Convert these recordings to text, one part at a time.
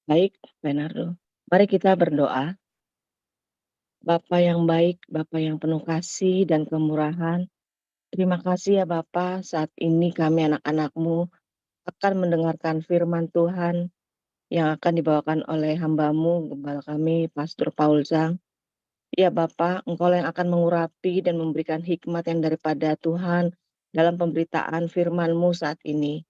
Baik, Bernardo. Mari kita berdoa. Bapa yang baik, Bapa yang penuh kasih dan kemurahan, terima kasih ya Bapa, saat ini kami anak-anak-Mu akan mendengarkan firman Tuhan yang akan dibawakan oleh hamba-Mu, Gembala kami, Pastor Paul Zhang. Ya Bapa, Engkau yang akan mengurapi dan memberikan hikmat yang daripada Tuhan dalam pemberitaan firman-Mu saat ini.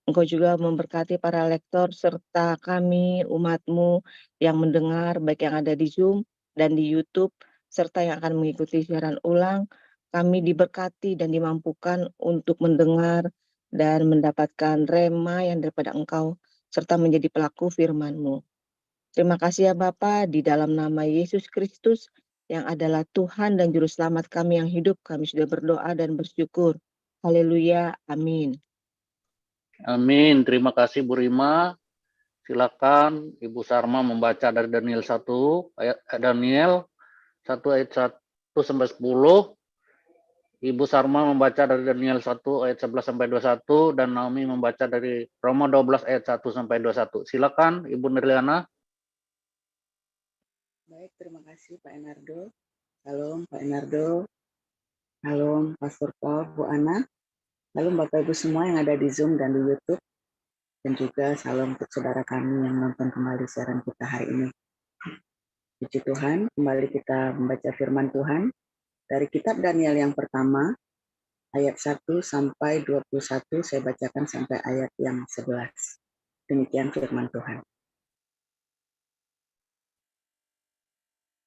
Engkau juga memberkati para lektor serta kami, umat-Mu yang mendengar, baik yang ada di Zoom dan di YouTube, serta yang akan mengikuti siaran ulang. Kami diberkati dan dimampukan untuk mendengar dan mendapatkan rema yang daripada Engkau, serta menjadi pelaku firman-Mu. Terima kasih ya Bapa, di dalam nama Yesus Kristus yang adalah Tuhan dan Juru Selamat kami yang hidup, kami sudah berdoa dan bersyukur. Haleluya, amin. Amin. Terima kasih Bu Rima. Silakan Ibu Sarma membaca dari Daniel 1 ayat 1 sampai 10. Ibu Sarma membaca dari Daniel 1 ayat 11 sampai 21 dan Naomi membaca dari Roma 12 ayat 1 sampai 21. Silakan Ibu Nirliana. Baik, terima kasih Pak Enardo. Salam Pak Enardo. Salam Pastor Paul, Bu Ana. Salam Bapak Ibu semua yang ada di Zoom dan di YouTube. Dan juga salam untuk saudara kami yang nonton kembali siaran kita hari ini. Puji Tuhan, kembali kita membaca firman Tuhan dari kitab Daniel yang pertama, ayat 1 sampai 21, saya bacakan sampai ayat yang 11. Demikian firman Tuhan.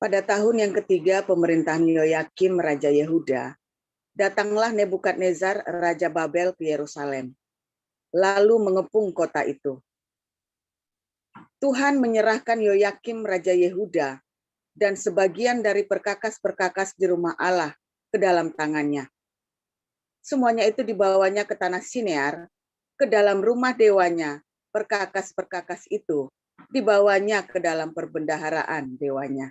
Pada tahun yang ketiga pemerintahan Yoyakim Raja Yehuda, datanglah Nebukadnezar Raja Babel ke Yerusalem, lalu mengepung kota itu. Tuhan menyerahkan Yoyakim Raja Yehuda dan sebagian dari perkakas-perkakas di rumah Allah ke dalam tangannya. Semuanya itu dibawanya ke tanah Sinear, ke dalam rumah dewanya. Perkakas-perkakas itu dibawanya ke dalam perbendaharaan dewanya.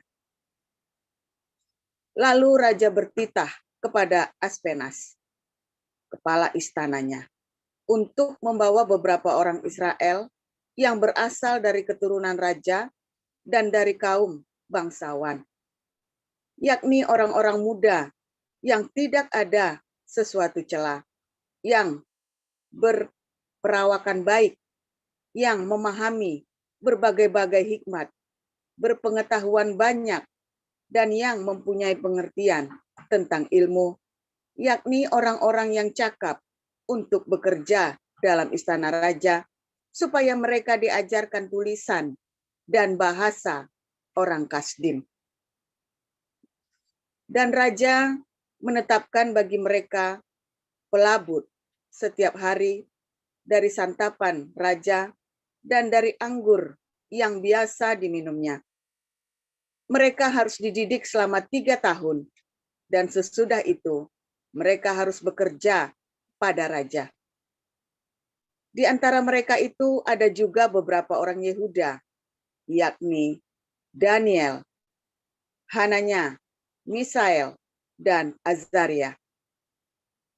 Lalu Raja bertitah kepada Aspenas, kepala istananya, untuk membawa beberapa orang Israel yang berasal dari keturunan raja dan dari kaum bangsawan, yakni orang-orang muda yang tidak ada sesuatu celah, yang berperawakan baik, yang memahami berbagai-bagai hikmat, berpengetahuan banyak, dan yang mempunyai pengertian tentang ilmu, yakni orang-orang yang cakap untuk bekerja dalam istana raja, supaya mereka diajarkan tulisan dan bahasa orang Kasdim. Dan raja menetapkan bagi mereka pelabut setiap hari dari santapan raja dan dari anggur yang biasa diminumnya. Mereka harus dididik selama 3 tahun, dan sesudah itu mereka harus bekerja pada raja. Di antara mereka itu ada juga beberapa orang Yehuda, yakni Daniel, Hananya, Misael, dan Azaria.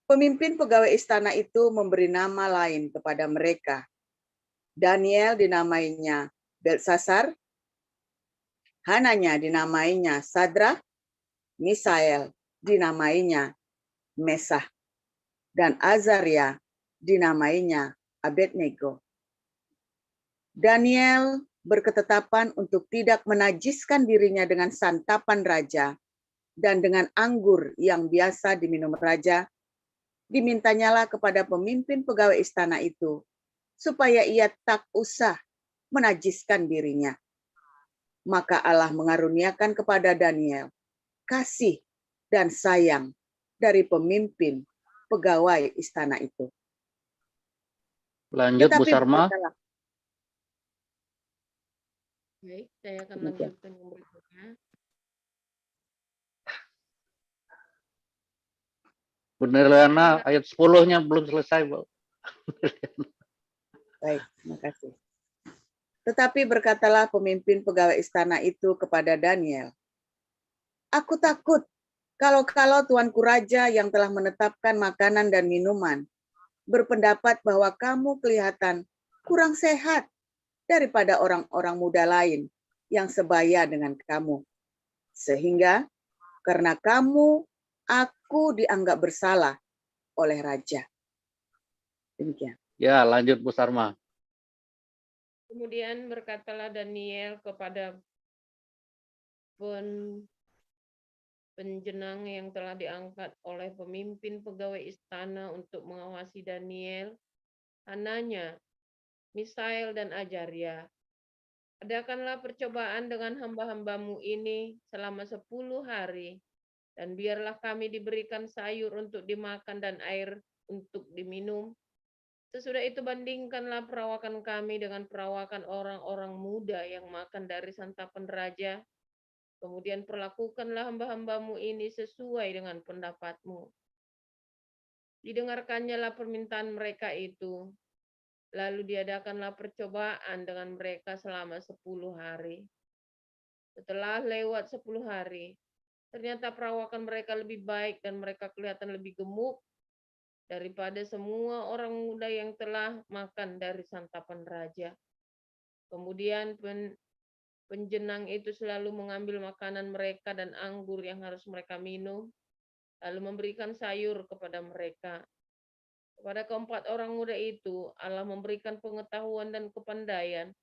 Pemimpin pegawai istana itu memberi nama lain kepada mereka. Daniel dinamainya Belsasar, Hananya dinamainya Sadrak, Misael dinamainya Mesah, dan Azaria dinamainya Abednego. Daniel berketetapan untuk tidak menajiskan dirinya dengan santapan raja dan dengan anggur yang biasa diminum raja. Dimintanyalah kepada pemimpin pegawai istana itu supaya ia tak usah menajiskan dirinya. Maka Allah mengaruniakan kepada Daniel kasih dan sayang dari pemimpin pegawai istana itu. Lanjut Bu Sarma. Baik, saya akan lanjutkan yang berikutnya. Bu Nirliana, ayat 10-nya belum selesai, Bu. Baik, terima kasih. Tetapi berkatalah pemimpin pegawai istana itu kepada Daniel, "Aku takut kalau tuanku raja yang telah menetapkan makanan dan minuman berpendapat bahwa kamu kelihatan kurang sehat daripada orang-orang muda lain yang sebaya dengan kamu. Sehingga karena kamu, aku dianggap bersalah oleh raja. Demikian. Ya, lanjut Bu Sarma. Kemudian berkatalah Daniel kepada penjenang yang telah diangkat oleh pemimpin pegawai istana untuk mengawasi Daniel, Hananya, Misael, dan Azaria. Adakanlah percobaan dengan hamba-hambamu ini selama 10 hari, dan biarlah kami diberikan sayur untuk dimakan dan air untuk diminum. Sesudah itu bandingkanlah perawakan kami dengan perawakan orang-orang muda yang makan dari santapan raja. Kemudian perlakukanlah hamba-hambamu ini sesuai dengan pendapatmu. Didengarkannya lah permintaan mereka itu. Lalu diadakanlah percobaan dengan mereka selama 10 hari. Setelah lewat 10 hari, ternyata perawakan mereka lebih baik dan mereka kelihatan lebih gemuk daripada semua orang muda yang telah makan dari santapan raja. Kemudian penjenang itu selalu mengambil makanan mereka dan anggur yang harus mereka minum, lalu memberikan sayur kepada mereka. Kepada keempat orang muda itu, Allah memberikan pengetahuan dan kepandaian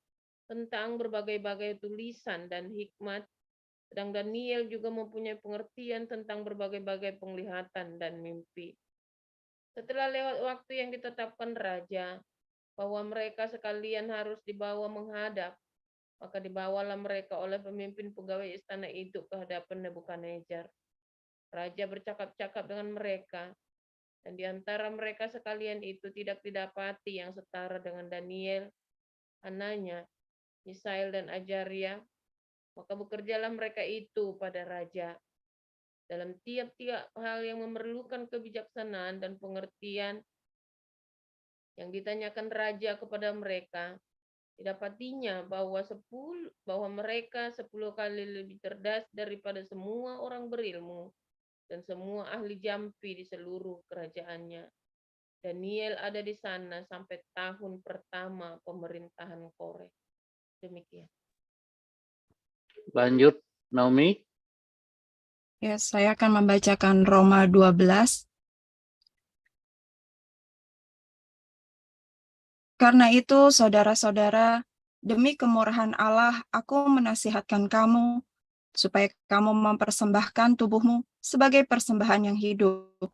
tentang berbagai-bagai tulisan dan hikmat, sedang Daniel juga mempunyai pengertian tentang berbagai-bagai penglihatan dan mimpi. Setelah lewat waktu yang ditetapkan raja, bahwa mereka sekalian harus dibawa menghadap, maka dibawalah mereka oleh pemimpin pegawai istana itu ke hadapan Nebukadnezar. Raja bercakap-cakap dengan mereka, dan di antara mereka sekalian itu tidak didapati yang setara dengan Daniel, Hananya, Misael, dan Azaria. Maka bekerjalah mereka itu pada raja dalam tiap-tiap hal yang memerlukan kebijaksanaan dan pengertian yang ditanyakan raja kepada mereka. Didapatinya bahwa mereka 10 kali lebih cerdas daripada semua orang berilmu dan semua ahli jampi di seluruh kerajaannya. Daniel ada di sana sampai tahun pertama pemerintahan Kore. Demikian. Lanjut, Naomi. Ya, saya akan membacakan Roma 12. Karena itu, saudara-saudara, demi kemurahan Allah, aku menasihatkan kamu, supaya kamu mempersembahkan tubuhmu sebagai persembahan yang hidup,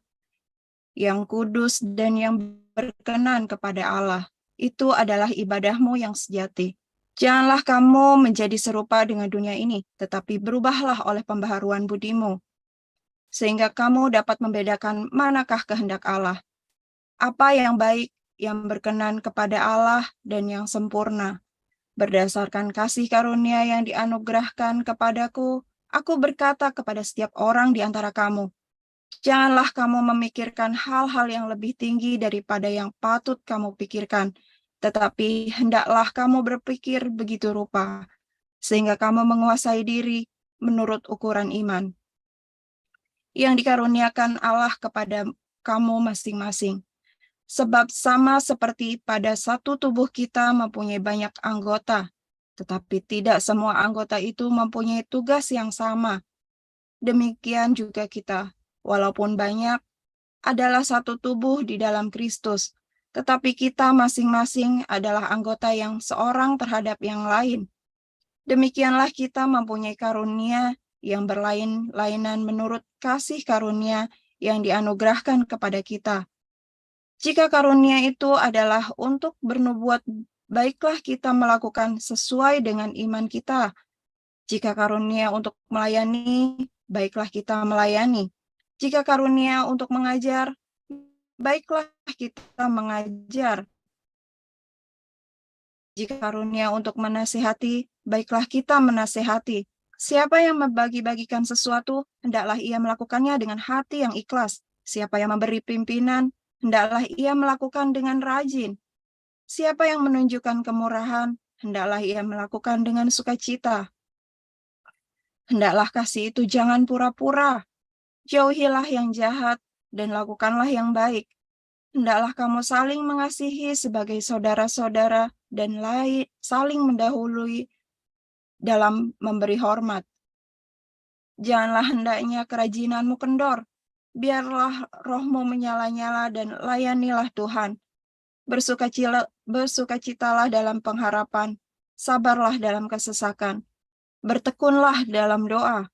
yang kudus dan yang berkenan kepada Allah. Itu adalah ibadahmu yang sejati. Janganlah kamu menjadi serupa dengan dunia ini, tetapi berubahlah oleh pembaharuan budimu, sehingga kamu dapat membedakan manakah kehendak Allah, apa yang baik, yang berkenan kepada Allah, dan yang sempurna. Berdasarkan kasih karunia yang dianugerahkan kepadaku, aku berkata kepada setiap orang di antara kamu, janganlah kamu memikirkan hal-hal yang lebih tinggi daripada yang patut kamu pikirkan, tetapi hendaklah kamu berpikir begitu rupa, sehingga kamu menguasai diri menurut ukuran iman yang dikaruniakan Allah kepada kamu masing-masing. Sebab sama seperti pada satu tubuh kita mempunyai banyak anggota, tetapi tidak semua anggota itu mempunyai tugas yang sama. Demikian juga kita, walaupun banyak, adalah satu tubuh di dalam Kristus, tetapi kita masing-masing adalah anggota yang seorang terhadap yang lain. Demikianlah kita mempunyai karunia yang berlain-lainan menurut kasih karunia yang dianugerahkan kepada kita. Jika karunia itu adalah untuk bernubuat, baiklah kita melakukan sesuai dengan iman kita. Jika karunia untuk melayani, baiklah kita melayani. Jika karunia untuk mengajar, baiklah kita mengajar. Jika karunia untuk menasihati, baiklah kita menasihati. Siapa yang membagi-bagikan sesuatu, hendaklah ia melakukannya dengan hati yang ikhlas. Siapa yang memberi pimpinan, hendaklah ia melakukan dengan rajin. Siapa yang menunjukkan kemurahan, hendaklah ia melakukan dengan sukacita. Hendaklah kasih itu jangan pura-pura. Jauhilah yang jahat dan lakukanlah yang baik. Hendaklah kamu saling mengasihi sebagai saudara-saudara dan saling mendahului dalam memberi hormat. Janganlah hendaknya kerajinanmu kendor. Biarlah rohmu menyala-nyala dan layanilah Tuhan. Bersukacitalah dalam pengharapan, sabarlah dalam kesesakan, bertekunlah dalam doa.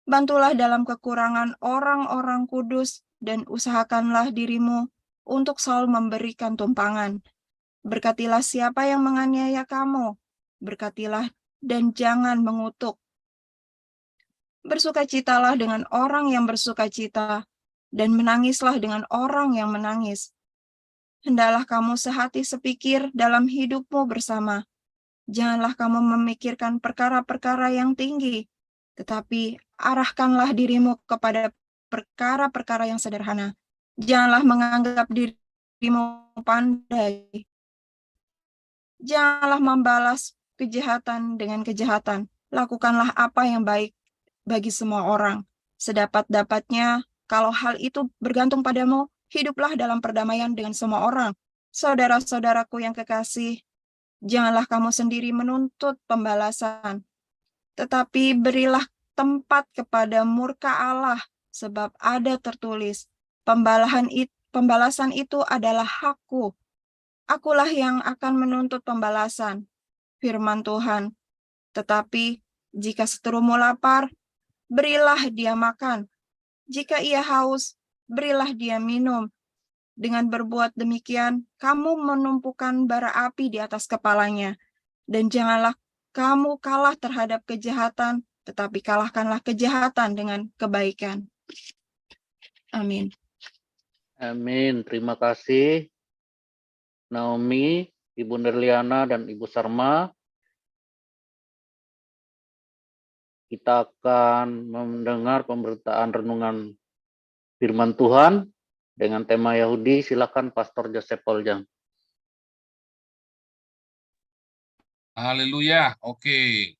Bantulah dalam kekurangan orang-orang kudus dan usahakanlah dirimu untuk selalu memberikan tumpangan. Berkatilah siapa yang menganiaya kamu, berkatilah dan jangan mengutuk. Bersukacitalah dengan orang yang bersukacita, dan menangislah dengan orang yang menangis. Hendaklah kamu sehati sepikir dalam hidupmu bersama. Janganlah kamu memikirkan perkara-perkara yang tinggi, tetapi arahkanlah dirimu kepada perkara-perkara yang sederhana. Janganlah menganggap dirimu pandai. Janganlah membalas kejahatan dengan kejahatan. Lakukanlah apa yang baik bagi semua orang. Sedapat-dapatnya, kalau hal itu bergantung padamu, hiduplah dalam perdamaian dengan semua orang. Saudara-saudaraku yang kekasih, janganlah kamu sendiri menuntut pembalasan, tetapi berilah tempat kepada murka Allah, sebab ada tertulis, pembalasan itu adalah hakku. Akulah yang akan menuntut pembalasan, firman Tuhan. Tetapi jika seterumu lapar, berilah dia makan. Jika ia haus, berilah dia minum. Dengan berbuat demikian, kamu menumpukan bara api di atas kepalanya. Dan janganlah kamu kalah terhadap kejahatan, tetapi kalahkanlah kejahatan dengan kebaikan. Amin. Amin. Terima kasih Naomi, Ibu Nerliana, dan Ibu Sarma. Kita akan mendengar pemberitaan renungan firman Tuhan dengan tema Yahudi. Silakan Pastor Joseph Poljang. Haleluya. Oke.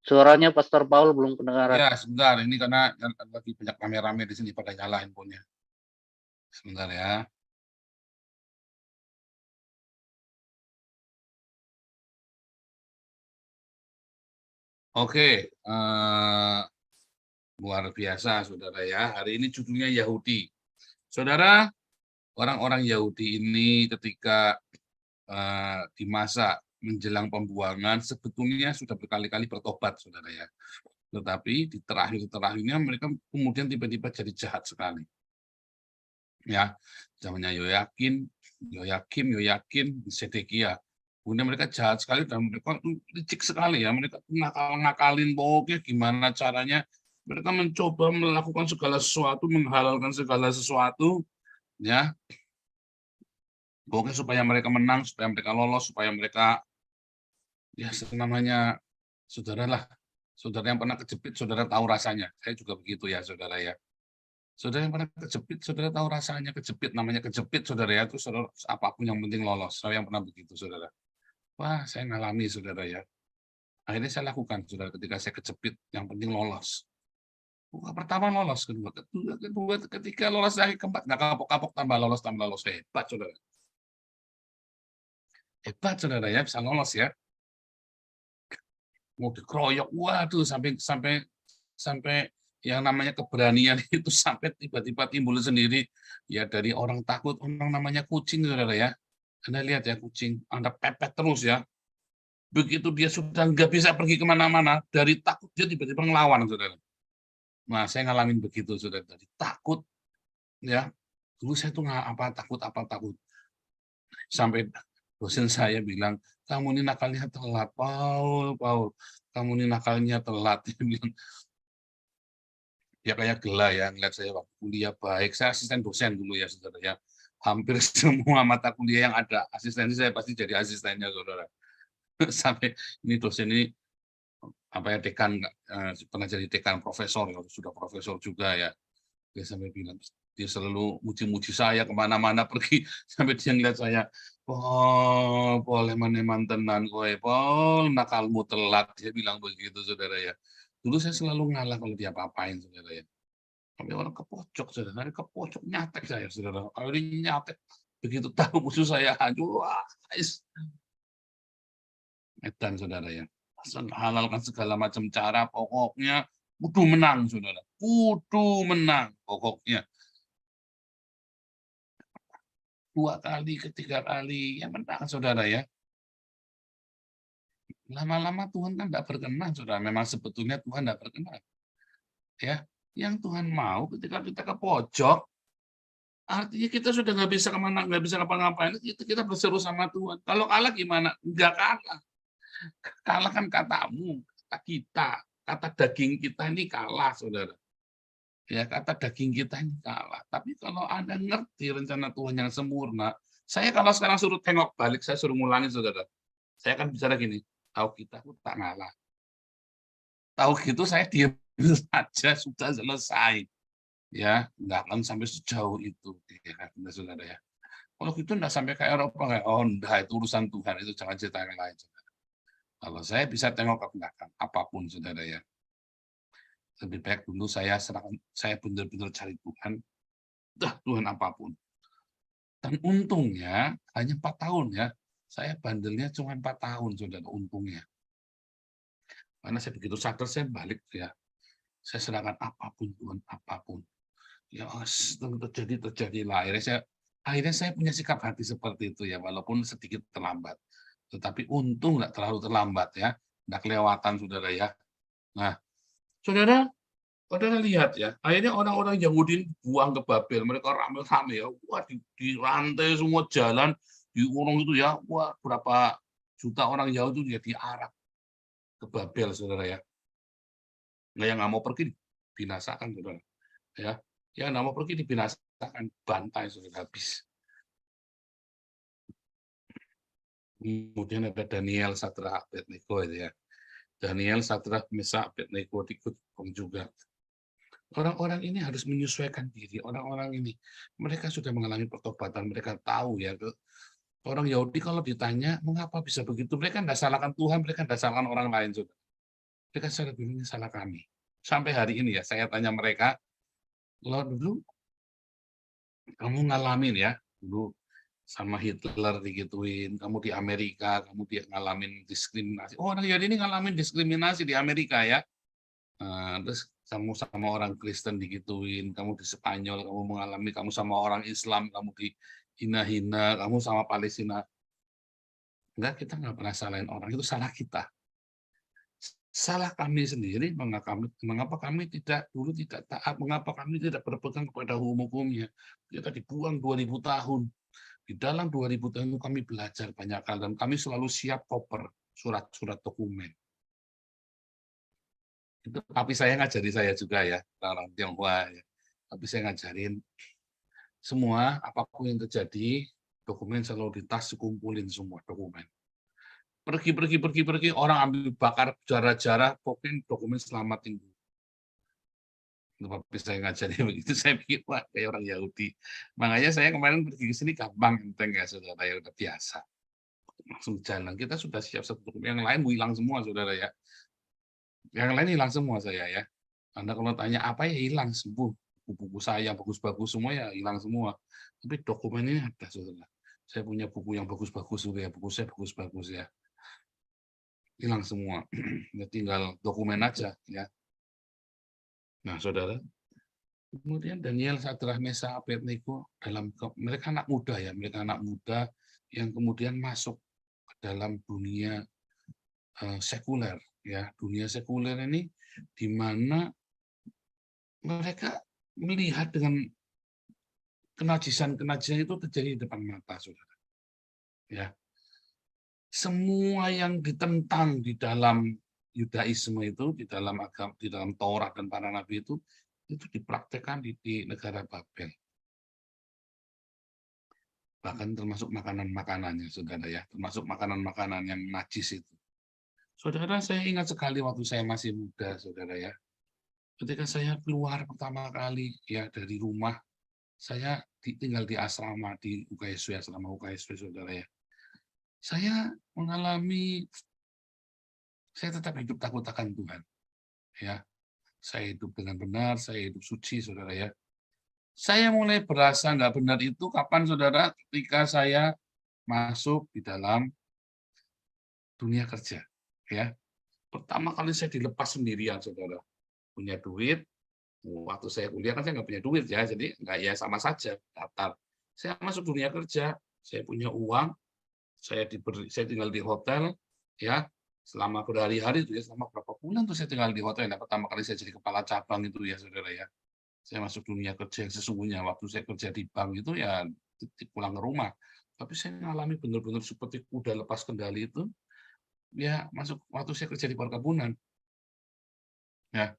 Suaranya Pastor Paul belum kedengaran. Ya, sebentar. Ini karena lagi banyak rame-rame di sini pada nyala handphonenya. Sebentar ya. Oke, luar biasa, saudara ya. Hari ini judulnya Yahudi. Saudara, orang-orang Yahudi ini ketika di masa menjelang pembuangan sebetulnya sudah berkali-kali bertobat, saudara ya. Tetapi di terakhir-terakhirnya mereka kemudian tiba-tiba jadi jahat sekali. Ya, zamannya Yoyakim, Sedekia. Kemudian mereka jahat sekali dan mereka licik sekali ya. Mereka ngakalin pokoknya gimana caranya. Mereka mencoba melakukan segala sesuatu, menghalalkan segala sesuatu, ya. Pokoknya supaya mereka menang, supaya mereka lolos, supaya mereka ya namanya saudara lah. Saudara yang pernah kejepit, saudara tahu rasanya. Saya juga begitu ya, saudara ya. Saudara yang pernah kejepit, saudara tahu rasanya kejepit, namanya kejepit, saudara ya. Itu saudara apapun yang penting lolos. Saya yang pernah begitu, saudara. Wah, saya ngalami, saudara ya. Akhirnya saya lakukan, saudara, ketika saya kejepit, yang penting lolos. Pertama lolos, kedua ketika lolos lagi keempat, nggak kapok-kapok, tambah lolos, hebat, saudara. Hebat, saudara ya, bisa lolos ya. Mau dikeroyok, waduh, sampai yang namanya keberanian itu sampai tiba-tiba timbul sendiri ya dari orang takut, orang namanya kucing, saudara ya. Anda lihat ya kucing, Anda pepet terus ya. Begitu dia sudah nggak bisa pergi kemana-mana, dari takut dia tiba-tiba ngelawan, saudara. Nah, saya ngalamin begitu, saudara. Dari takut, ya. Dulu saya tuh takut. Sampai dosen saya bilang, kamu ini nakalnya telat, Paul. Kamu ini nakalnya telat. Dia bilang, dia kayak gela ya, ngeliat saya waktu kuliah baik. Saya asisten dosen dulu ya, saudara ya. Hampir semua mata kuliah yang ada asistensi saya pasti jadi asistennya, saudara. Sampai ini dosen ini dekan, pernah jadi dekan profesor, sudah profesor juga ya. Dia sampai bilang, Dia selalu muji-muji saya kemana-mana pergi sampai dia ngeliat saya, Pol, boleh maneman tenan kowe, Pol, nakalmu telat. Dia bilang begitu, saudara ya. Dulu saya selalu ngalah kalau dia apa-apain, saudara ya. Sampai orang ke pojok, saudara, ke pojok nyatek saya, saudara. Kalau dia nyatek, begitu tahu musuh saya hancur, wah, edan, saudara ya. Halalkan segala macam cara, pokoknya kudu menang, saudara. Kudu menang, pokoknya. 2 kali, ketiga kali, ya menang, saudara ya. Lama-lama Tuhan kan tidak berkenan, saudara. Memang sebetulnya Tuhan tidak berkenan. Ya, yang Tuhan mau ketika kita ke pojok, artinya kita sudah nggak bisa kemana, nggak bisa ngapa-ngapain, kita berseru sama Tuhan. Kalau kalah gimana? Nggak kalah. Kalah kan katamu, kata daging kita ini kalah, saudara. Ya, kata daging kita ini kalah. Tapi kalau Anda ngerti rencana Tuhan yang sempurna, saya kalau sekarang suruh tengok balik, saya suruh ngulangi, saudara. Saya akan bicara gini, tahu kita aku tak ngalah. Tahu gitu saya diam saja, sudah selesai. Ya, nggak akan sampai sejauh itu, ya, saudara ya. Kalau gitu nggak sampai ke Eropa, kayak, oh enggak, itu urusan Tuhan, itu jangan cerita yang lain, saudara. Kalau saya bisa tengok ke belakang, apapun, saudara ya. Lebih baik dulu saya benar-benar cari Tuhan, Tuhan apapun. Dan untungnya hanya 4 tahun ya, saya bandelnya cuma 4 tahun, saudara, untungnya. Karena saya begitu sadar, saya balik ya, saya serahkan apapun Tuhan, apapun. Ya terjadilah. Akhirnya saya punya sikap hati seperti itu ya, walaupun sedikit terlambat. Tetapi untung nggak terlalu terlambat ya, nggak kelewatan, saudara ya. Nah, saudara lihat ya, akhirnya orang-orang Yahudi buang ke Babel, mereka rame-rame ya, wah di rantai semua jalan, diurung itu ya, wah berapa juta orang Yahudi ya diarak ke Babel, saudara ya. Nah, yang nggak mau pergi dibinasakan, saudara. Ya, yang nggak mau pergi dibinasakan, bantai, saudara, habis. Kemudian ada Daniel, Sadrach, Abednego itu ya. Daniel, Sadrach, Mesak, Abednego ikut juga. Orang-orang ini harus menyesuaikan diri. Orang-orang ini, mereka sudah mengalami pertobatan. Mereka tahu ya. Orang Yahudi kalau ditanya, mengapa bisa begitu? Mereka tidak salahkan Tuhan, mereka tidak salahkan orang lain. Saudara. Mereka salah dulu, salah kami. Sampai hari ini ya, saya tanya mereka, lo dulu kamu ngalamin ya, dulu sama Hitler digituin, kamu di Amerika, kamu dia ngalamin diskriminasi. Oh, orang Yahudi ini ngalamin diskriminasi di Amerika ya. Terus kamu sama orang Kristen digituin, kamu di Spanyol, kamu mengalami, kamu sama orang Islam, kamu dihina-hina, kamu sama Palestina. Enggak, kita nggak pernah salahin orang, itu salah kita. Salah kami sendiri, mengapa kami dulu tidak taat, mengapa kami tidak berpegang kepada hukum-hukumnya. Kita dibuang 2000 tahun. Di dalam 2000 tahun itu kami belajar banyak hal, dan kami selalu siap koper surat-surat dokumen. Itu tapi saya ngajari saya juga ya, orang Tionghoa ya. Tapi saya ngajarin semua, apapun yang terjadi, dokumen selalu di tas, kumpulin semua dokumen. Pergi, orang ambil bakar jarah-jarah, pokoknya dokumen selamatin dulu. Tapi saya ngajari begitu, saya pikir, wah, kayak orang Yahudi. Makanya saya kemarin pergi ke sini gampang, enteng ya, saudara, ya udah biasa. Langsung jalan, kita sudah siap satu dokumen, yang lain hilang semua, saudara ya. Yang lain hilang semua saya ya. Anda kalau tanya apa ya hilang sembuh. Buku-buku saya bagus-bagus semua ya hilang semua. Tapi dokumen ini ada, saudara. Saya punya buku yang bagus-bagus juga ya, buku saya bagus-bagus ya. Hilang semua. Ya tinggal dokumen aja ya. Nah, saudara, kemudian Daniel, Sadrach, Mesak, Abednego, mereka anak muda ya, mereka anak muda yang kemudian masuk ke dalam dunia sekuler ya, dunia sekuler ini di mana mereka melihat dengan kenajisan-kenajisan itu terjadi di depan mata, saudara. Ya, semua yang ditentang di dalam Yudaisme itu, di dalam agama, di dalam Taurat dan para nabi itu dipraktekkan di negara Babel. Bahkan termasuk makanan-makanannya, saudara ya, termasuk makanan-makanan yang najis itu. Saudara, saya ingat sekali waktu saya masih muda, saudara ya. Ketika saya keluar pertama kali ya dari rumah, Saya tinggal di asrama di UKSW, asrama UKSW, saudara ya. Saya tetap hidup takut akan Tuhan. Ya, saya hidup dengan benar, saya hidup suci, saudara ya. Saya mulai berasa nggak benar itu kapan, saudara? Ketika saya masuk di dalam dunia kerja. Ya, pertama kali saya dilepas sendirian, saudara. Punya duit, waktu saya kuliah kan saya nggak punya duit ya, jadi nggak, ya sama saja datar. Saya masuk dunia kerja, saya punya uang, saya tinggal di hotel, ya selama berhari-hari itu ya, selama berapa bulan tuh saya tinggal di hotel. Nah, pertama kali saya jadi kepala cabang itu ya, saudara ya. Saya masuk dunia kerja yang sesungguhnya waktu saya kerja di bank itu ya pulang ke rumah. Tapi saya mengalami benar-benar seperti kuda lepas kendali itu, ya masuk waktu saya kerja di perkebunan. Ya,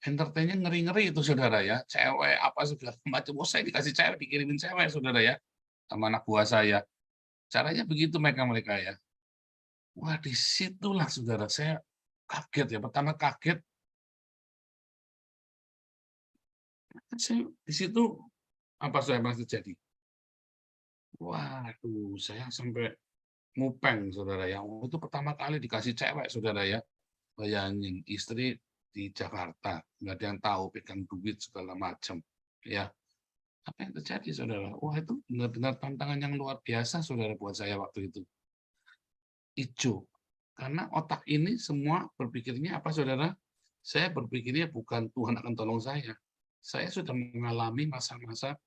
entertainnya ngeri-ngeri itu, saudara ya. Cewek apa segala macam. Oh, saya dikasih cewek, dikirimin cewek, saudara ya, sama anak buah saya. Caranya begitu mereka ya. Wah, disitulah, saudara, saya kaget ya. Pertama kaget, saya di situ apa yang terjadi? Waduh, saya sampai ngupeng, saudara ya. Itu pertama kali dikasih cewek, saudara ya. Bayangin, istri di Jakarta, nggak ada yang tahu, pegang duit segala macam, ya. Apa yang terjadi, saudara? Wah, itu benar-benar tantangan yang luar biasa, saudara, buat saya waktu itu. Ijo. Karena otak ini semua berpikirnya apa, saudara? Saya berpikirnya bukan Tuhan akan tolong saya. Saya sudah mengalami masa-masa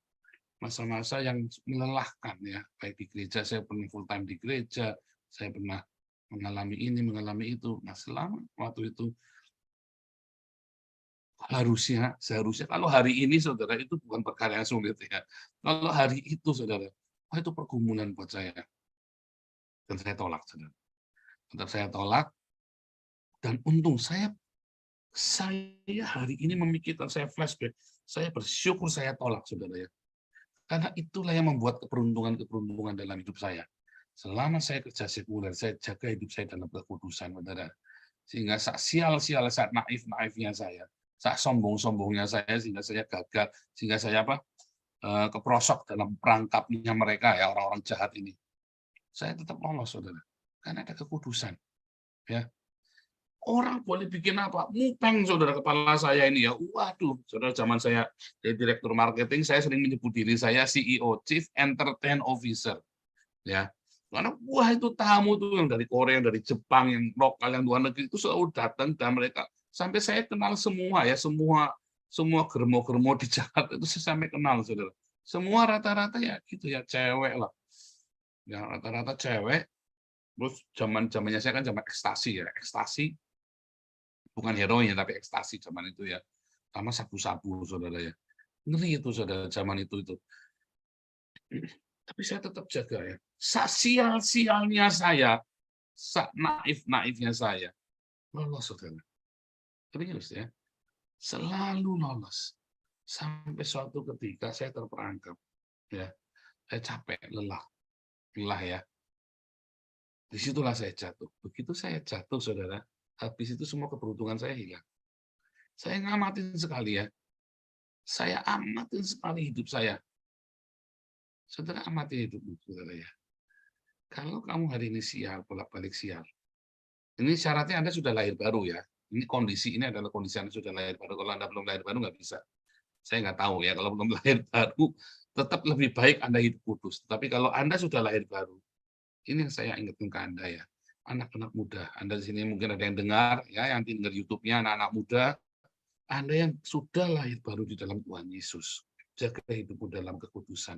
yang melelahkan ya, baik di gereja, saya pernah full time di gereja, saya pernah mengalami ini, mengalami itu. Nah, selama waktu itu seharusnya kalau hari ini, saudara, itu bukan perkara yang sulit ya. Kalau hari itu, saudara, itu pergumulan buat saya. Dan saya tolak, saudara. Tetap saya tolak. Dan untung saya hari ini memikirkan, saya flashback, saya bersyukur saya tolak, saudara ya. Karena itulah yang membuat keberuntungan dalam hidup saya. Selama saya kerja sekuler, saya jaga hidup saya dalam kekudusan, saudara. Sehingga saat sial-sial, saat naif-naifnya saya, saat sombong-sombongnya saya, sehingga saya gagal, sehingga saya keprosok dalam perangkapnya mereka ya, orang-orang jahat ini. Saya tetap lolos, saudara. Karena ada kekudusan. Ya. Orang boleh bikin apa? Mupeng, saudara, kepala saya ini ya. Waduh, saudara, zaman saya jadi direktur marketing, saya sering menyebut diri saya CEO, Chief Entertain Officer. Ya. Karena wah, itu tamu tuh yang dari Korea, yang dari Jepang, yang lokal, yang luar negeri itu selalu datang, dan mereka sampai saya kenal semua ya, semua germo-germo di Jakarta itu saya sampai kenal, saudara. Semua rata-rata ya gitu ya, cewek lah. Ya, rata-rata cewek. Terus zamannya saya kan zaman ekstasi ya, ekstasi bukan heroin tapi ekstasi zaman itu ya, sama sabu-sabu, saudara ya. Ngeri itu, saudara, zaman itu. Tapi saya tetap jaga ya. Sial-sialnya saya, naif-naifnya saya, lolos, saudara. Serius ya, selalu lolos. Sampai suatu ketika saya terperangkap, ya, saya capek, lelah ya. Disitulah saya jatuh. Begitu saya jatuh, saudara, habis itu semua keberuntungan saya hilang. Saya ngamatin sekali ya. Saya amatin sekali hidup saya. Saudara, amati hidup, saudara ya. Kalau kamu hari ini sial, bolak-balik sial. Ini syaratnya Anda sudah lahir baru ya. Ini adalah kondisi Anda sudah lahir baru. Kalau Anda belum lahir baru nggak bisa. Saya nggak tahu ya, kalau belum lahir baru, tetap lebih baik Anda hidup kudus. Tapi kalau Anda sudah lahir baru, ini yang saya ingatkan ke Anda ya. Anak-anak muda, Anda di sini mungkin ada yang dengar, ya, yang dengar YouTube-nya, anak-anak muda, Anda yang sudah lahir baru di dalam Tuhan Yesus, jaga hidupmu dalam kekudusan.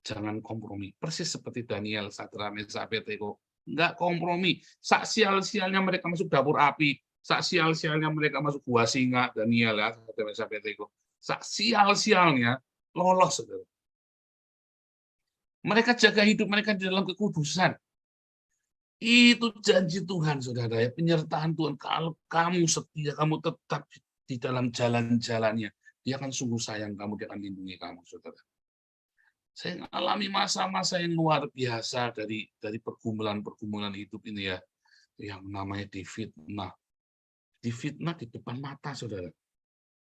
Jangan kompromi. Persis seperti Daniel, Sadrak, Meshach, Abednego. Nggak kompromi. Sak sial-sialnya mereka masuk dapur api. Sak sial-sialnya mereka masuk gua singa, Daniel ya, Sadrak, Meshach, Abednego. Sak sial-sialnya lolos, saudara. Mereka jaga hidup mereka di dalam kekudusan. Itu janji Tuhan, saudara ya. Penyertaan Tuhan. Kalau kamu setia, kamu tetap di dalam jalan-jalannya, Dia akan sungguh sayang kamu, Dia akan lindungi kamu, saudara. Saya mengalami masa-masa yang luar biasa dari pergumulan hidup ini ya, yang namanya difitnah di depan mata, saudara.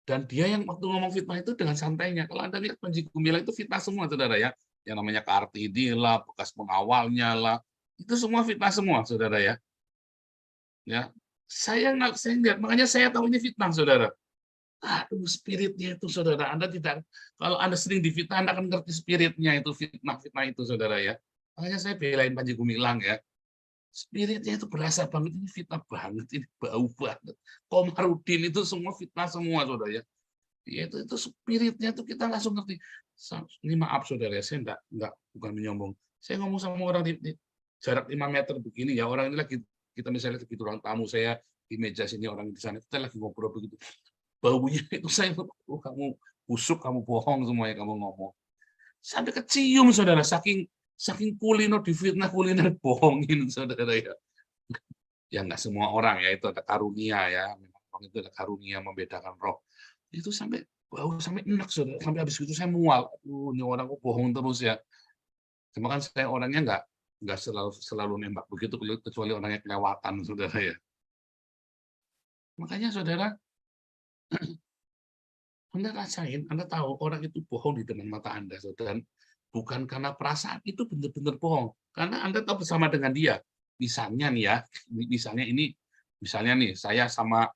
Dan dia yang waktu ngomong fitnah itu dengan santainya. Kalau Anda lihat Panji Gumilang itu fitnah semua, saudara ya. Yang namanya Kartini lah, bekas pengawalnya lah. Itu semua fitnah semua, saudara ya. Ya, saya lihat, makanya saya tahu ini fitnah, saudara. Aduh, spiritnya itu, saudara. Anda tidak, kalau Anda sering difitnah, Anda akan ngerti spiritnya itu, fitnah-fitnah itu, saudara ya. Makanya saya belain Panji Gumilang ya. Spiritnya itu berasa banget, ini fitnah banget, ini bau banget. Komarudin itu semua fitnah semua, saudara ya. Ya, itu spiritnya itu kita langsung ngerti. Ini maaf saudara, saya bukan menyombong. Saya ngomong sama orang di jarak 5 meter begini ya, orang ini lagi, kita misalnya lagi ruang tamu saya di meja sini, orang di sana, kita lagi ngobrol begitu. Baunya itu saya, kamu busuk, kamu bohong semuanya kamu ngomong. Sampai kecium saudara, saking kulino difitnah, kuliner bohongin saudara ya. Ya nggak semua orang ya, itu ada karunia ya, memang itu ada karunia membedakan roh. Itu sampai bau, sampai enak, saudara. Sampai habis itu saya mual. Ini orang kok bohong terus ya. Cuma kan saya orangnya nggak selalu nembak begitu, kecuali orangnya kelewatan, saudara ya. Makanya saudara, Anda rasain, Anda tahu orang itu bohong di depan mata Anda, saudara. Bukan karena perasaan, itu benar-benar bohong. Karena Anda tahu bersama dengan dia. Misalnya nih ya, misalnya nih, saya sama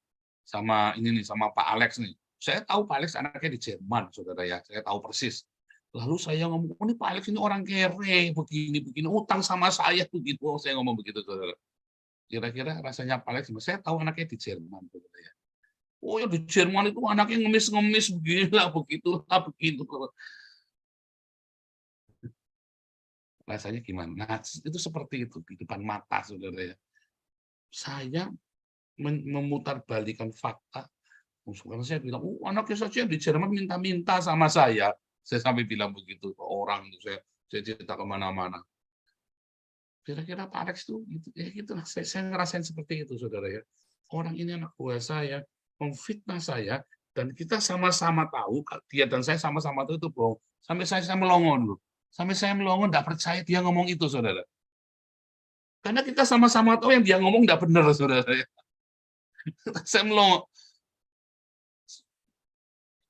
ini nih, sama Pak Alex nih. Saya tahu Pak Alex anaknya di Jerman, saudara ya. Saya tahu persis. Lalu saya ngomong, oh, ini Pak Alex ini orang kere, begini, utang sama saya begitu. Oh, saya ngomong begitu, saudara. Kira-kira rasanya Pak Alex, saya tahu anaknya di Jerman, saudara ya. Oh ya, di Jerman itu anaknya ngemis-ngemis beginilah, begitulah, begitu. Rasanya gimana? Nah, itu seperti itu di depan mata, saudara ya. Saya memutarbalikkan fakta. Karena saya bilang, anaknya saja di Jerman minta-minta sama saya. Saya sampai bilang begitu ke orang, saya cerita kemana-mana. Kira-kira Pak Alex itu, ya gitu lah. Saya ngerasain seperti itu, saudara ya. Orang ini anak buah saya, memfitnah saya, dan kita sama-sama tahu, dia dan saya sama-sama tahu itu bohong. Sampai saya melongo dulu. Sampai saya melongo, nggak percaya dia ngomong itu, saudara. Karena kita sama-sama tahu yang dia ngomong nggak benar, saudara ya. Saya melongo.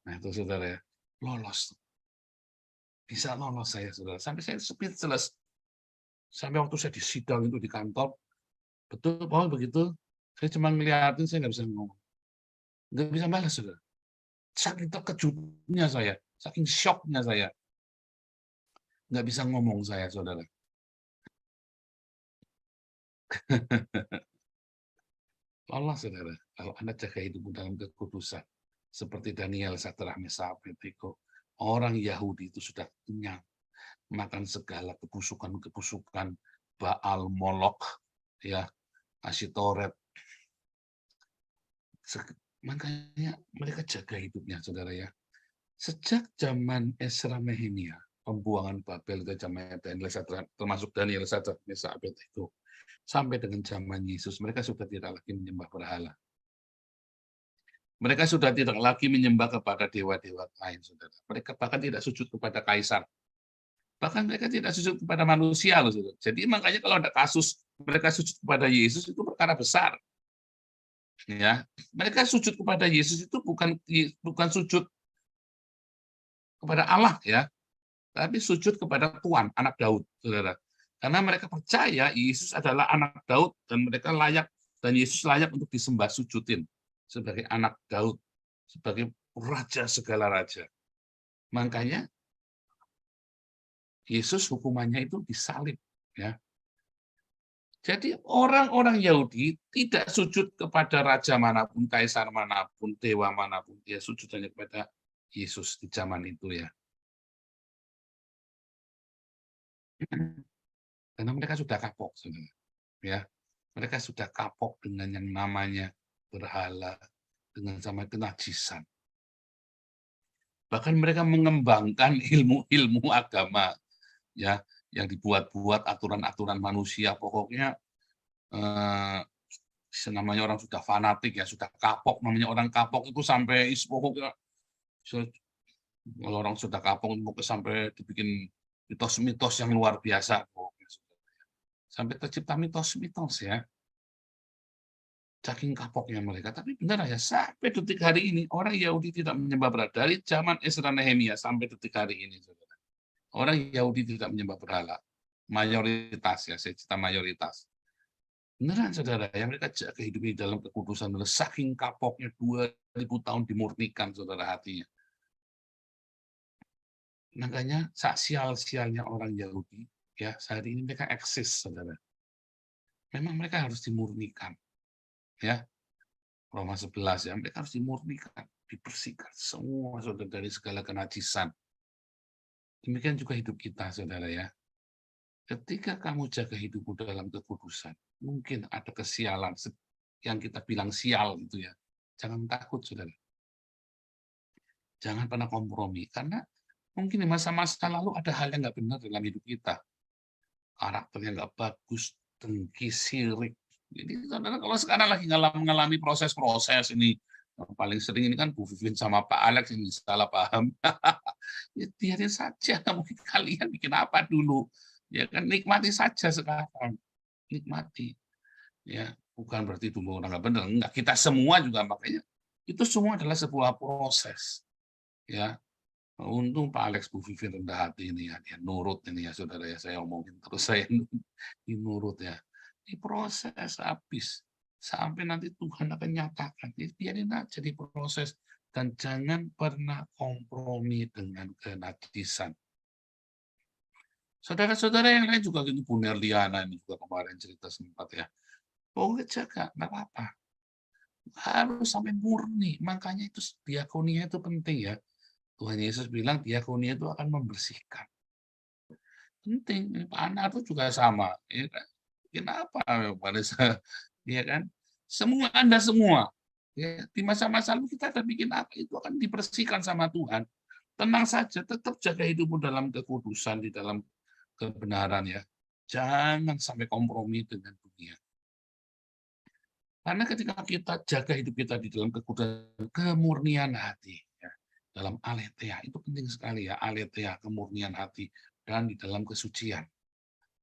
Nah itu saudara ya, lolos. Bisa lolos saya, saudara. Sampai saya speechless. Sampai waktu saya disidang itu di kantor, betul Paul begitu, saya cuma ngeliatin, saya nggak bisa ngomong. Nggak bisa balas, saudara. Saking terkejutnya saya, saking shocknya saya. Nggak bisa ngomong saya, saudara. Lolos, saudara. Kalau Anda jaga hidupmu dalam kekudusan, seperti Daniel, Sadrach, Meshach, Abednego, orang Yahudi itu sudah kenyang makan segala kebusukan Baal, Molok, ya, Asyitoret. Makanya mereka jaga hidupnya, saudara ya. Sejak zaman Ezra Nehemia, pembuangan Babel ke zaman Daniel, termasuk Daniel, Sadrach, Meshach, Abednego, sampai dengan zaman Yesus, mereka sudah tidak lagi menyembah berhala. Mereka sudah tidak lagi menyembah kepada dewa-dewa lain, saudara. Mereka bahkan tidak sujud kepada kaisar. Bahkan mereka tidak sujud kepada manusia, loh, saudara. Jadi makanya kalau ada kasus mereka sujud kepada Yesus itu perkara besar. Ya, mereka sujud kepada Yesus itu bukan sujud kepada Allah ya, tapi sujud kepada Tuhan, anak Daud, saudara. Karena mereka percaya Yesus adalah anak Daud dan mereka layak, dan Yesus layak untuk disembah sujudin sebagai anak Daud, sebagai raja segala raja. Makanya Yesus hukumannya itu disalib, ya. Jadi orang-orang Yahudi tidak sujud kepada raja manapun, kaisar manapun, dewa manapun, dia sujud hanya kepada Yesus di zaman itu ya. Karena mereka sudah kapok, saudara. Ya, mereka sudah kapok dengan yang namanya berhala, dengan sama kenajisan. Bahkan mereka mengembangkan ilmu-ilmu agama, ya, yang dibuat-buat aturan-aturan manusia. Pokoknya namanya orang sudah fanatik ya, sudah kapok. Namanya orang kapok itu sampai pokoknya kalau orang sudah kapok sampai dibikin mitos-mitos yang luar biasa. Sampai tercipta mitos-mitos ya. saking kapoknya mereka. Tapi benar ya, sampai detik hari ini orang Yahudi tidak menyembah berhala. Dari zaman Ezra Nehemia sampai detik hari ini, saudara. Orang Yahudi tidak menyembah berhala. Mayoritas ya, saya cerita mayoritas. Beneran saudara, ya mereka jaga hidup di dalam kekudusan. Saking kapoknya 2000 tahun dimurnikan saudara hatinya. Makanya sial-sialnya orang Yahudi, ya saat ini mereka eksis saudara. Memang mereka harus dimurnikan. Ya, Roma 11 ya, mereka harus dimurnikan, dibersihkan semua saudara dari segala kenajisan. Demikian juga hidup kita saudara ya. Ketika kamu jaga hidupmu dalam kekudusan, mungkin ada kesialan yang kita bilang sial gitu ya. Jangan takut saudara. Jangan pernah kompromi karena mungkin di masa-masa lalu ada hal yang nggak benar dalam hidup kita. Karakternya nggak bagus, dengki, sirik. Jadi saudara kalau sekarang lagi mengalami proses-proses ini, yang paling sering ini kan Bu Vivin sama Pak Alex ini salah paham. Ya biarin saja, mungkin kalian bikin apa dulu. Ya kan nikmati saja sekarang. Nikmati. Ya, bukan berarti dulu orang nggak benar. Enggak, kita semua juga makanya itu semua adalah sebuah proses. Ya, untung Pak Alex Bu Vivin rendah hati ini ya, dia nurut ini ya saudara ya, saya omongin terus saya nurut ya. Di proses habis sampai nanti Tuhan akan nyatakan. Jadi biarin aja di proses dan jangan pernah kompromi dengan kenajisan. Saudara-saudara yang lain juga gitu, Bu Nerliana ini juga kemarin cerita sempat ya. Pokoknya jaga, nggak apa-apa. Harus sampai murni, makanya itu diakonia itu penting ya. Tuhan Yesus bilang diakonia itu akan membersihkan. Penting, Pak Ana itu juga sama. Ya kan? Kenapa pada saat, ya kan? Semua Anda semua. Ya, di masa-masa lalu kita akan bikin apa itu akan dibersihkan sama Tuhan. Tenang saja, tetap jaga hidupmu dalam kekudusan, di dalam kebenaran ya. Jangan sampai kompromi dengan dunia. Karena ketika kita jaga hidup kita di dalam kekudusan, kemurnian hati, ya, dalam aletheia, itu penting sekali ya, aletheia, kemurnian hati, dan di dalam kesucian.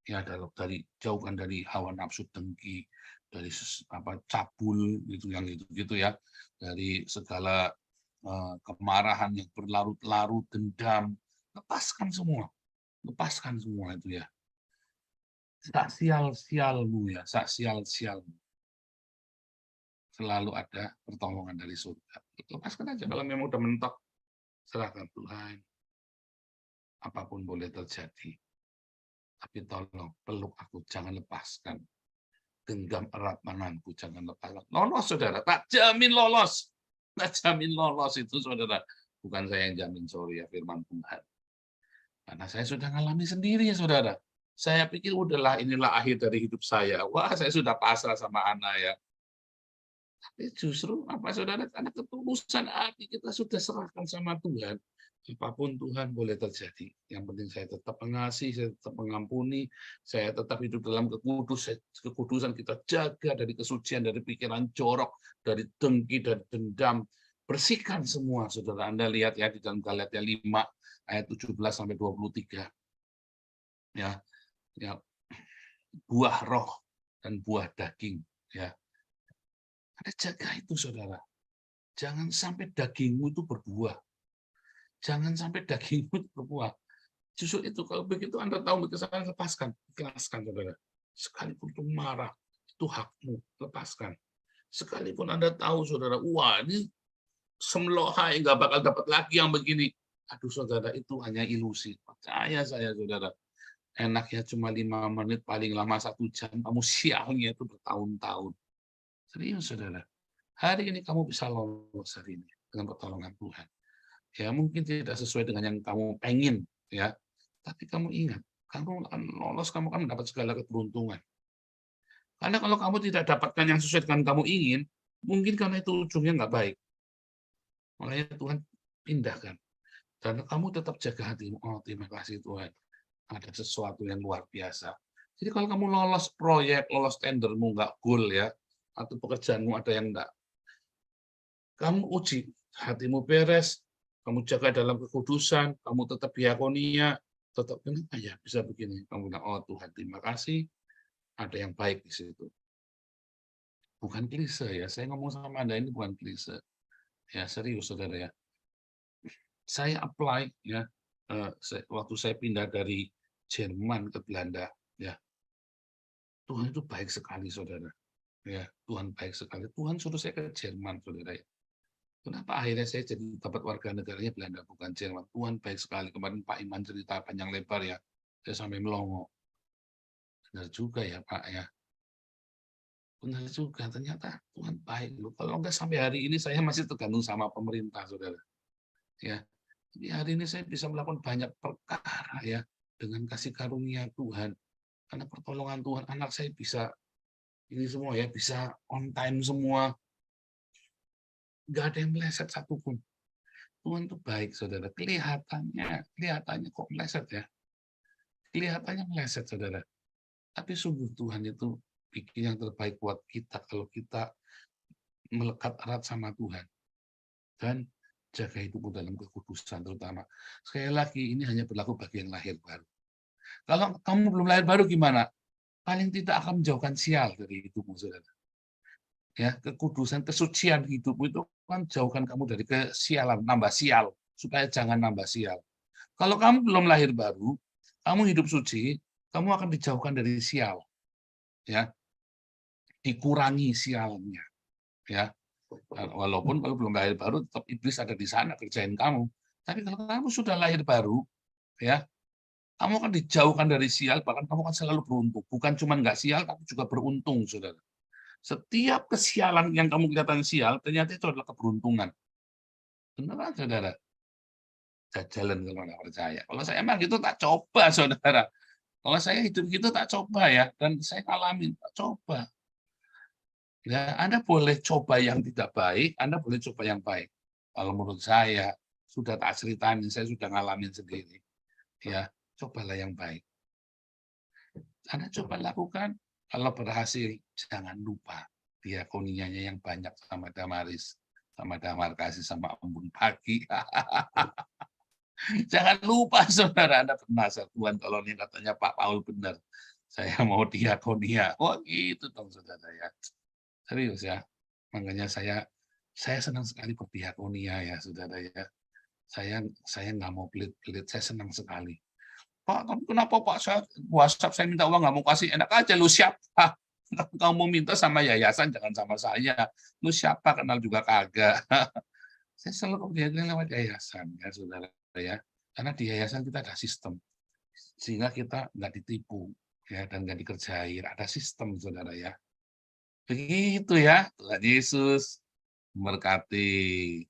Ya, dari jauhkan dari hawa nafsu dengki, dari cabul gitu yang gitu ya, dari segala kemarahan yang berlarut-larut, dendam, lepaskan semua itu ya. Sak sial-sialmu ya, sak sial-sialmu. Selalu ada pertolongan dari surga. Lepaskan aja kalau memang udah mentok, serahkan Tuhan. Apapun boleh terjadi. Tapi tolong peluk aku, jangan lepaskan. Genggam erat tanganku, jangan lepaskan. Lolos saudara, tak jamin lolos. Tak jamin lolos itu saudara. Bukan saya yang jamin, sorry ya firman Tuhan. Karena saya sudah ngalami sendiri ya saudara. Saya pikir udahlah inilah akhir dari hidup saya. Wah saya sudah pasrah sama anak ya. Tapi justru apa saudara, karena ketulusan hati kita sudah serahkan sama Tuhan. Apapun Tuhan boleh terjadi. Yang penting saya tetap mengasihi, saya tetap mengampuni, saya tetap hidup dalam kekudusan kita jaga dari kesucian, dari pikiran jorok, dari dengki, dari dendam. Bersihkan semua, saudara. Anda lihat ya di dalam Galatia 5 ayat 17 sampai 23. Ya, buah roh dan buah daging. Ya, ada jaga itu, saudara. Jangan sampai dagingmu itu berbuah. Jangan sampai dagingmu itu berbuah. Justru itu, kalau begitu Anda tahu kesalahan, lepaskan. Ikhlaskan, saudara. Sekalipun itu marah, itu hakmu, lepaskan. Sekalipun Anda tahu, saudara, wah ini semlohai, nggak bakal dapat lagi yang begini. Aduh, saudara, itu hanya ilusi. Percaya saya, saudara. Enaknya cuma 5 menit, paling lama 1 jam. Kamu sialnya itu bertahun-tahun. Serius, saudara. Hari ini kamu bisa lolos hari ini dengan pertolongan Tuhan. Ya mungkin tidak sesuai dengan yang kamu pengen, ya. Tapi kamu ingat, kamu akan lolos, kamu akan mendapat segala keberuntungan. Karena kalau kamu tidak dapatkan yang sesuai dengan kamu ingin, mungkin karena itu ujungnya nggak baik. Makanya Tuhan pindahkan. Dan kamu tetap jaga hatimu. Oh, terima kasih Tuhan. Ada sesuatu yang luar biasa. Jadi kalau kamu lolos proyek, lolos tendermu, nggak goal ya, atau pekerjaanmu ada yang enggak, kamu uji, hatimu beres, kamu jaga dalam kekudusan, kamu tetap diakonia, tetap kenapa ya bisa begini? Kamu bilang, oh Tuhan terima kasih, ada yang baik di situ. bukan klise ya, saya ngomong sama Anda ini bukan klise. Ya, serius saudara ya. Saya apply ya, waktu saya pindah dari Jerman ke Belanda, ya. Tuhan itu baik sekali saudara. Ya, Tuhan baik sekali. Tuhan suruh saya ke Jerman saudara ya. Kenapa akhirnya saya jadi dapat warga negaranya Belanda bukan Jerman? Tuhan baik sekali. Kemarin Pak Iman cerita panjang lebar ya. Saya sampai melongo. Benar juga ya Pak ya. Benar juga, ternyata Tuhan baik loh. Kalau enggak sampai hari ini saya masih tergantung sama pemerintah, saudara. Ya, jadi hari ini saya bisa melakukan banyak perkara ya dengan kasih karunia Tuhan. Karena pertolongan Tuhan, anak saya bisa ini semua ya, bisa on time semua. Enggak ada yang meleset satupun. Tuhan itu baik, saudara. Kelihatannya kok meleset ya. Kelihatannya meleset, saudara. Tapi sungguh Tuhan itu bikin yang terbaik buat kita kalau kita melekat erat sama Tuhan dan jaga hidupmu dalam kekudusan terutama. Sekali lagi ini hanya berlaku bagi yang lahir baru. Kalau kamu belum lahir baru gimana? Paling tidak akan menjauhkan sial dari hidupmu, saudara. Ya, kekudusan, kesucian hidupmu itu kan jauhkan kamu dari kesialan, nambah sial supaya jangan nambah sial. Kalau kamu belum lahir baru, kamu hidup suci, kamu akan dijauhkan dari sial. Ya, dikurangi sialnya, ya. Walaupun kalau belum lahir baru tetap iblis ada di sana kerjain kamu. Tapi kalau kamu sudah lahir baru, ya, kamu akan dijauhkan dari sial, bahkan kamu akan selalu beruntung. Bukan cuma nggak sial, tapi juga beruntung, saudara. Setiap kesialan yang kamu kelihatan sial, ternyata itu adalah keberuntungan. Beneran, saudara? Jalan kalau nggak percaya. Kalau saya emang gitu tak coba, saudara. Kalau saya hidup gitu tak coba ya, dan saya ngalamin tak coba. Ya, Anda boleh coba yang tidak baik, Anda boleh coba yang baik. Kalau menurut saya, sudah tak ceritain, saya sudah ngalamin sendiri. Ya, cobalah yang baik. Anda coba lakukan, kalau berhasil, jangan lupa diakonianya yang banyak sama Damaris, sama Damar Kasih, sama Embun Pagi. Jangan lupa, saudara, Anda penasihat Tuhan, kalau ini katanya Pak Paul benar. Saya mau diakonia. Oh gitu dong, saudara ya. Serius ya. Makanya saya senang sekali berdiakonia ya, saudara ya. Saya nggak mau pelit-pelit, saya senang sekali. Pak, tapi kenapa Pak saya WhatsApp saya minta uang nggak mau kasih? Enak aja lu siapa? Kamu mau minta sama yayasan, jangan sama saya. Lu siapa? Kenal juga kagak. Saya selalu berdiakonia lewat yayasan ya, saudara ya. Karena di yayasan kita ada sistem, sehingga kita nggak ditipu ya dan nggak dikerjain. Ada sistem, saudara ya. Begitu ya, Tuhan Yesus memberkati.